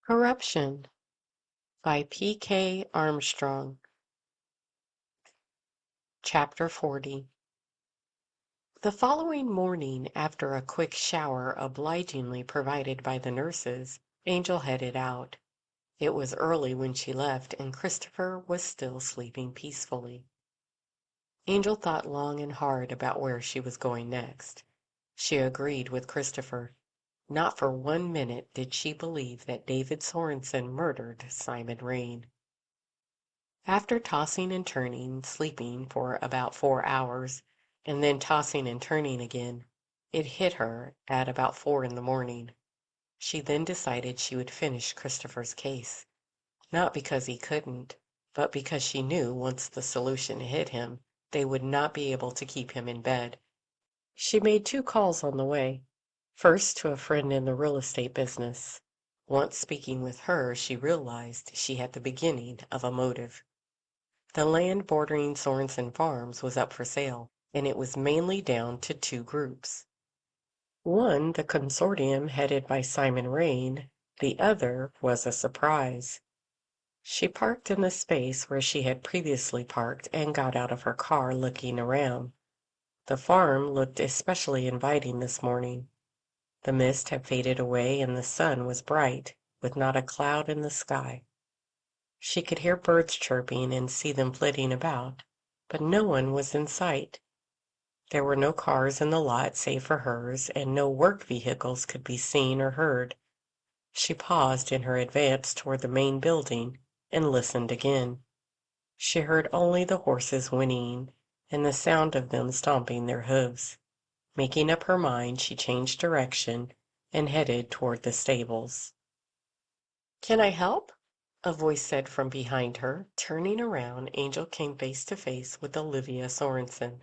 Corruption by P.K. Armstrong. Chapter 40. The following morning, after a quick shower obligingly provided by the nurses, Angel headed out. It was early when she left, and Christopher was still sleeping peacefully. Angel thought long and hard about where she was going next. She agreed with Christopher. Not for 1 minute did she believe that David Sorensen murdered Simon Rain. After tossing and turning, sleeping for about 4 hours, and then tossing and turning again, it hit her at about 4 in the morning. She then decided she would finish Christopher's case, not because he couldn't, but because she knew once the solution hit him, they would not be able to keep him in bed. She made 2 calls on the way. First to a friend in the real estate business. Once speaking with her, she realized she had the beginning of a motive. The land bordering Sorensen Farms was up for sale, and it was mainly down to 2 groups. One, the consortium headed by Simon Rain, the other was a surprise. She parked in the space where she had previously parked and got out of her car looking around. The farm looked especially inviting this morning. The mist had faded away and the sun was bright, with not a cloud in the sky. She could hear birds chirping and see them flitting about, but no one was in sight. There were no cars in the lot save for hers, and no work vehicles could be seen or heard. She paused in her advance toward the main building and listened again. She heard only the horses whinnying and the sound of them stomping their hooves. Making up her mind, she changed direction and headed toward the stables. "Can I help?" a voice said from behind her. Turning around, Angel came face to face with Olivia Sorensen.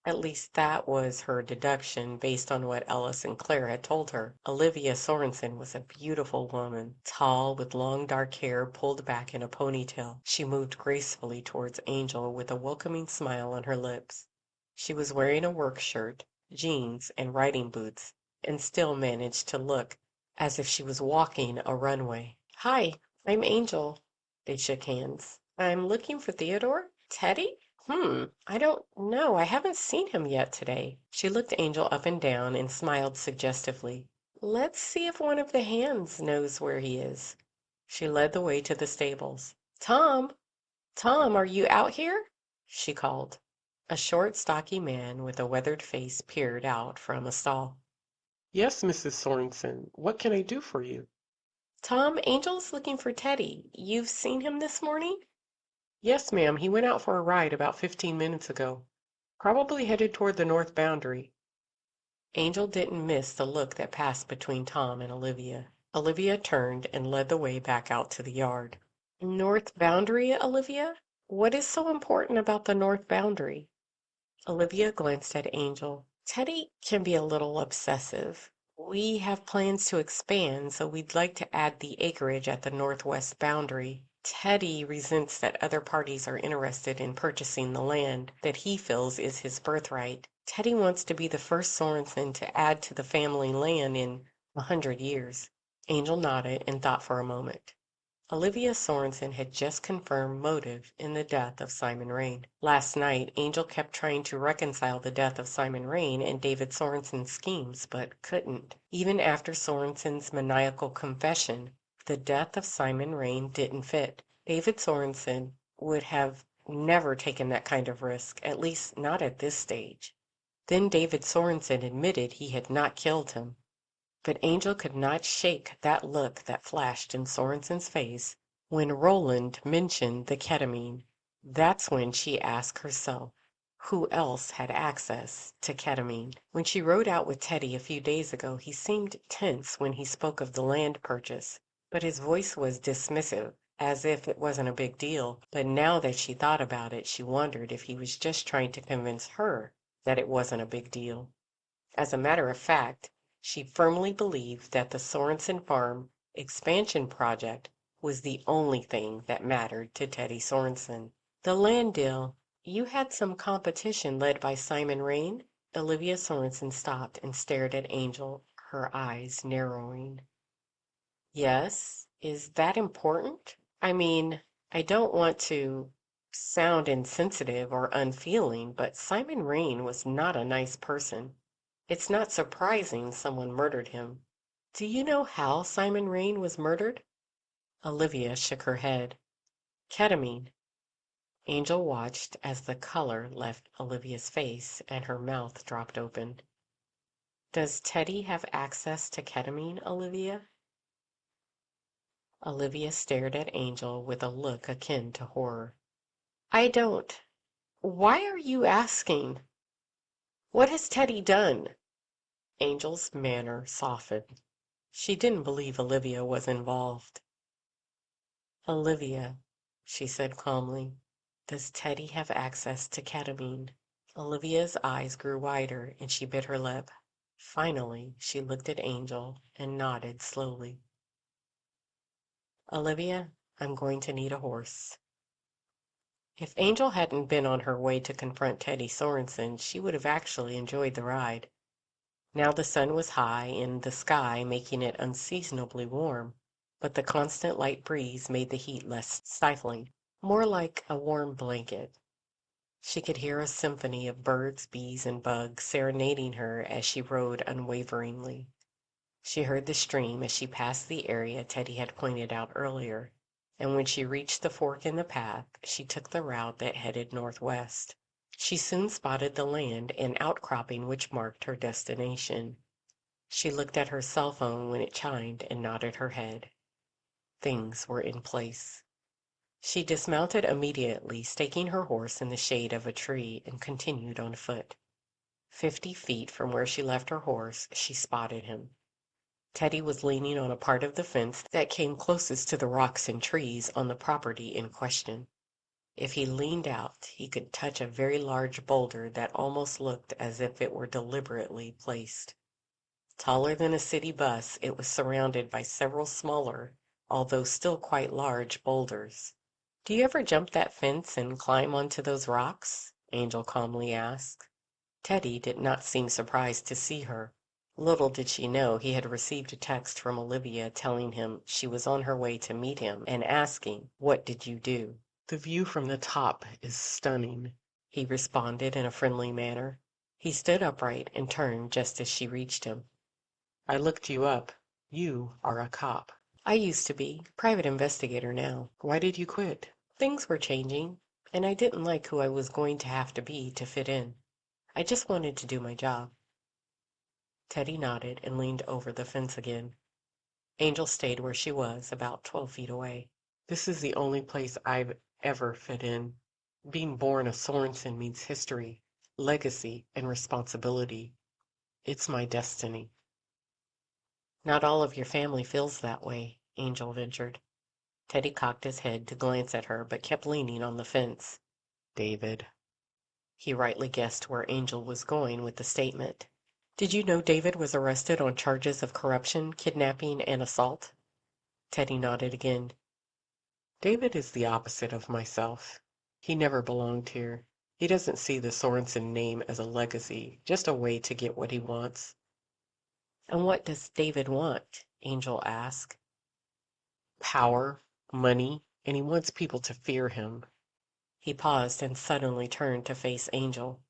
At least that was her deduction based on what Ellis and Claire had told her. Olivia Sorensen was a beautiful woman, tall, with long dark hair pulled back in a ponytail. She moved gracefully towards Angel with a welcoming smile on her lips. She was wearing a work shirt, jeans, and riding boots, and still managed to look as if she was walking a runway. "Hi, I'm Angel." They shook hands. "I'm looking for Theodore? Teddy? I don't know. I haven't seen him yet today." She looked Angel up and down and smiled suggestively. "Let's see if one of the hands knows where he is." She led the way to the stables. "Tom! Tom, are you out here?" she called. A short, stocky man with a weathered face peered out from a stall. Yes, Mrs. Sorensen. What can I do for you? "Tom, Angel's looking for Teddy. You've seen him this morning?" Yes, ma'am. He went out for a ride about 15 minutes ago. Probably headed toward the north boundary. Angel didn't miss the look that passed between Tom and Olivia. Olivia turned and led the way back out to the yard. "North boundary, Olivia? What is so important about the north boundary?" Olivia glanced at Angel. "Teddy can be a little obsessive. We have plans to expand, so we'd like to add the acreage at the northwest boundary. Teddy resents that other parties are interested in purchasing the land that he feels is his birthright. Teddy wants to be the first Sorensen to add to the family land in 100 years." Angel nodded and thought for a moment. Olivia Sorensen had just confirmed motive in the death of Simon Rain. Last night, Angel kept trying to reconcile the death of Simon Rain and David Sorensen's schemes, but couldn't. Even after Sorensen's maniacal confession, the death of Simon Rain didn't fit. David Sorensen would have never taken that kind of risk, at least not at this stage. Then David Sorensen admitted he had not killed him. But Angel could not shake that look that flashed in Sorensen's face when Roland mentioned the ketamine. That's when she asked herself who else had access to ketamine. When she rode out with Teddy a few days ago, he seemed tense when he spoke of the land purchase, but his voice was dismissive, as if it wasn't a big deal. But now that she thought about it, she wondered if he was just trying to convince her that it wasn't a big deal. As a matter of fact, she firmly believed that the Sorensen Farm expansion project was the only thing that mattered to Teddy Sorensen. "The land deal. You had some competition led by Simon Rain?" Olivia Sorensen stopped and stared at Angel, her eyes narrowing. Yes, is that important? I mean, I don't want to sound insensitive or unfeeling, but Simon Rain was not a nice person. It's not surprising someone murdered him. Do you know how Simon Rain was murdered? Olivia shook her head. Ketamine. Angel watched as the color left Olivia's face and her mouth dropped open. Does Teddy have access to ketamine, Olivia? Olivia stared at Angel with a look akin to horror. I don't. Why are you asking? What has Teddy done? Angel's manner softened. She didn't believe Olivia was involved. Olivia, she said calmly, does Teddy have access to ketamine? Olivia's eyes grew wider and she bit her lip. Finally, she looked at Angel and nodded slowly. Olivia, I'm going to need a horse. If Angel hadn't been on her way to confront Teddy Sorensen, she would have actually enjoyed the ride. Now the sun was high in the sky, making it unseasonably warm, but the constant light breeze made the heat less stifling, more like a warm blanket. She could hear a symphony of birds, bees, and bugs serenading her as she rode unwaveringly. She heard the stream as she passed the area Teddy had pointed out earlier, and when she reached the fork in the path, she took the route that headed northwest. She soon spotted the land and outcropping which marked her destination. She looked at her cell phone when it chimed and nodded her head. Things were in place. She dismounted immediately, staking her horse in the shade of a tree, and continued on foot. 50 feet from where she left her horse, she spotted him. Teddy was leaning on a part of the fence that came closest to the rocks and trees on the property in question. If he leaned out, he could touch a very large boulder that almost looked as if it were deliberately placed. Taller than a city bus, it was surrounded by several smaller, although still quite large, boulders. Do you ever jump that fence and climb onto those rocks? Angel calmly asked. Teddy did not seem surprised to see her. Little did she know he had received a text from Olivia telling him she was on her way to meet him and asking, "What did you do?" "The view from the top is stunning," he responded in a friendly manner. He stood upright and turned just as she reached him. "I looked you up. You are a cop." "I used to be. Private investigator now." "Why did you quit?" "Things were changing, and I didn't like who I was going to have to be to fit in. I just wanted to do my job." Teddy nodded and leaned over the fence again. Angel stayed where she was, about 12 feet away. "This is the only place I've ever fit in. Being born a Sorensen means history, legacy, and responsibility. It's my destiny." "Not all of your family feels that way," Angel ventured. Teddy cocked his head to glance at her, but kept leaning on the fence. "David." He rightly guessed where Angel was going with the statement. "Did you know David was arrested on charges of corruption, kidnapping, and assault?" Teddy nodded again. "David is the opposite of myself. He never belonged here. He doesn't see the Sorensen name as a legacy, just a way to get what he wants." "And what does David want?" Angel asked. "Power, money, and he wants people to fear him." He paused and suddenly turned to face Angel.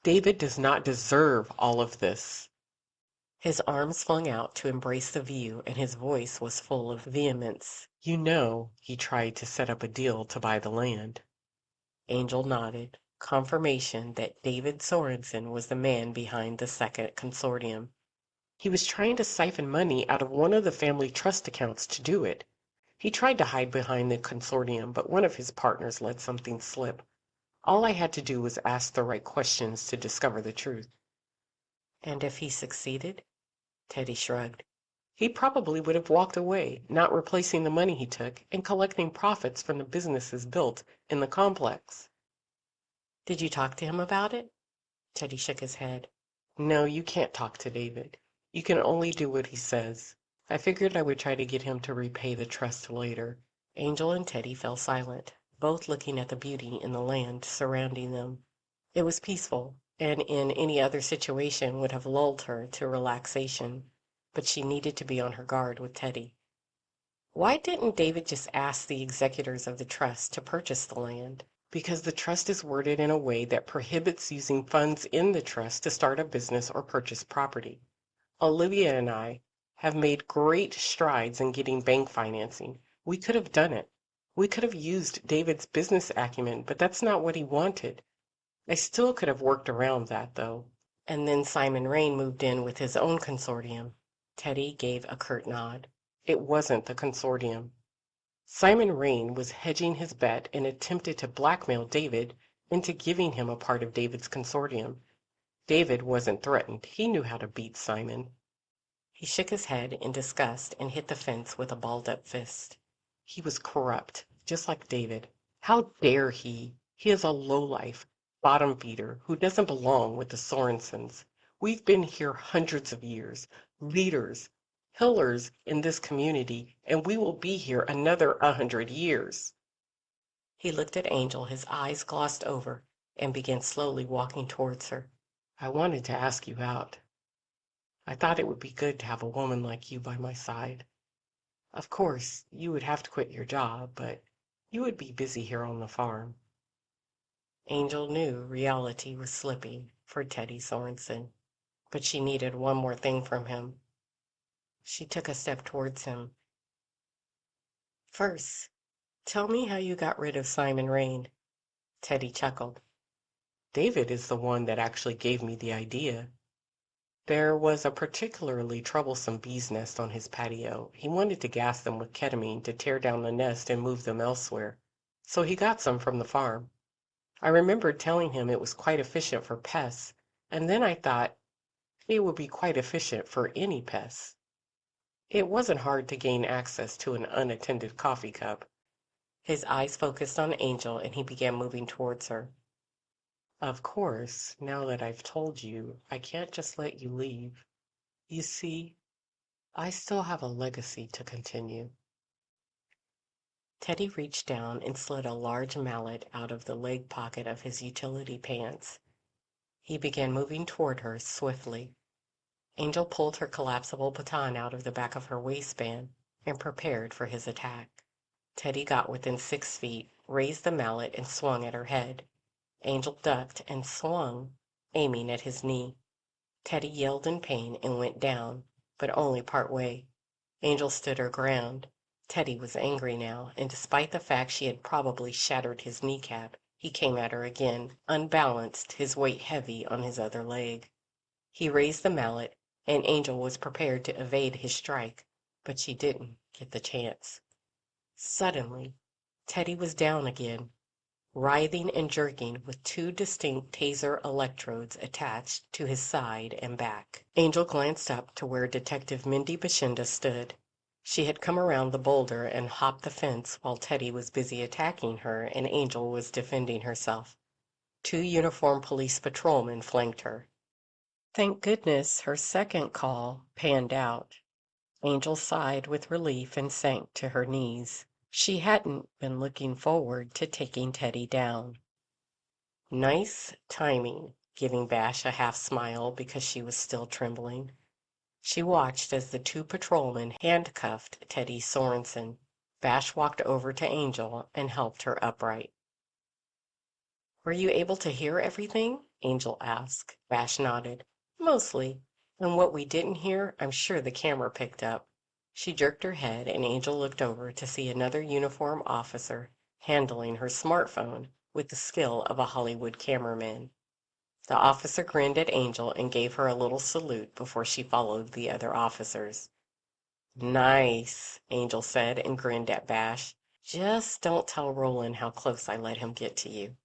"David does not deserve all of this." His arms flung out to embrace the view, and his voice was full of vehemence. "You know he tried to set up a deal to buy the land." Angel nodded, confirmation that David Sorensen was the man behind the second consortium. "He was trying to siphon money out of one of the family trust accounts to do it. He tried to hide behind the consortium, but one of his partners let something slip. All I had to do was ask the right questions to discover the truth." "And if he succeeded?" Teddy shrugged. "He probably would have walked away, not replacing the money he took, and collecting profits from the businesses built in the complex." "Did you talk to him about it?" Teddy shook his head. "No, you can't talk to David. You can only do what he says. I figured I would try to get him to repay the trust later." Angel and Teddy fell silent, both looking at the beauty in the land surrounding them. It was peaceful, and in any other situation would have lulled her to relaxation, but she needed to be on her guard with Teddy. Why didn't David just ask the executors of the trust to purchase the land? Because the trust is worded in a way that prohibits using funds in the trust to start a business or purchase property. Olivia and I have made great strides in getting bank financing. We could have done it. We could have used David's business acumen, but that's not what he wanted. I still could have worked around that, though. And then Simon Rain moved in with his own consortium. Teddy gave a curt nod. It wasn't the consortium. Simon Rain was hedging his bet and attempted to blackmail David into giving him a part of David's consortium. David wasn't threatened. He knew how to beat Simon. He shook his head in disgust and hit the fence with a balled-up fist. He was corrupt, just like David. How dare he? He is a lowlife, bottom feeder who doesn't belong with the Sorensens. We've been here hundreds of years, leaders, pillars in this community, and we will be here another 100 years. He looked at Angel, his eyes glossed over, and began slowly walking towards her. I wanted to ask you out. I thought it would be good to have a woman like you by my side. Of course, you would have to quit your job, but you would be busy here on the farm. Angel knew reality was slipping for Teddy Sorensen, but she needed one more thing from him. She took a step towards him. First, tell me how you got rid of Simon Rain. Teddy chuckled. David is the one that actually gave me the idea. There was a particularly troublesome bee's nest on his patio. He wanted to gas them with ketamine to tear down the nest and move them elsewhere. So he got some from the farm. I remembered telling him it was quite efficient for pests, and then I thought it would be quite efficient for any pests. It wasn't hard to gain access to an unattended coffee cup. His eyes focused on Angel, and he began moving towards her. Of course, now that I've told you, I can't just let you leave. You see, I still have a legacy to continue. Teddy reached down and slid a large mallet out of the leg pocket of his utility pants. He began moving toward her swiftly. Angel pulled her collapsible baton out of the back of her waistband and prepared for his attack. Teddy got within 6 feet, raised the mallet, and swung at her head. Angel ducked and swung, aiming at his knee. Teddy yelled in pain and went down, but only part way. Angel stood her ground. Teddy was angry now, and despite the fact she had probably shattered his kneecap, he came at her again, unbalanced, his weight heavy on his other leg. He raised the mallet, and Angel was prepared to evade his strike, but she didn't get the chance. Suddenly, Teddy was down again, writhing and jerking with two distinct taser electrodes attached to his side and back. Angel glanced up to where Detective Mindy Bashinda stood. She had come around the boulder and hopped the fence while Teddy was busy attacking her and Angel was defending herself. 2 uniformed police patrolmen flanked her. Thank goodness her second call panned out. Angel sighed with relief and sank to her knees. She hadn't been looking forward to taking Teddy down. Nice timing, giving Bash a half smile because she was still trembling. She watched as the 2 patrolmen handcuffed Teddy Sorensen. Bash walked over to Angel and helped her upright. Were you able to hear everything? Angel asked. Bash nodded. Mostly. And what we didn't hear, I'm sure the camera picked up. She jerked her head, and Angel looked over to see another uniformed officer handling her smartphone with the skill of a Hollywood cameraman. The officer grinned at Angel and gave her a little salute before she followed the other officers. Nice, Angel said and grinned at Bash. Just don't tell Roland how close I let him get to you.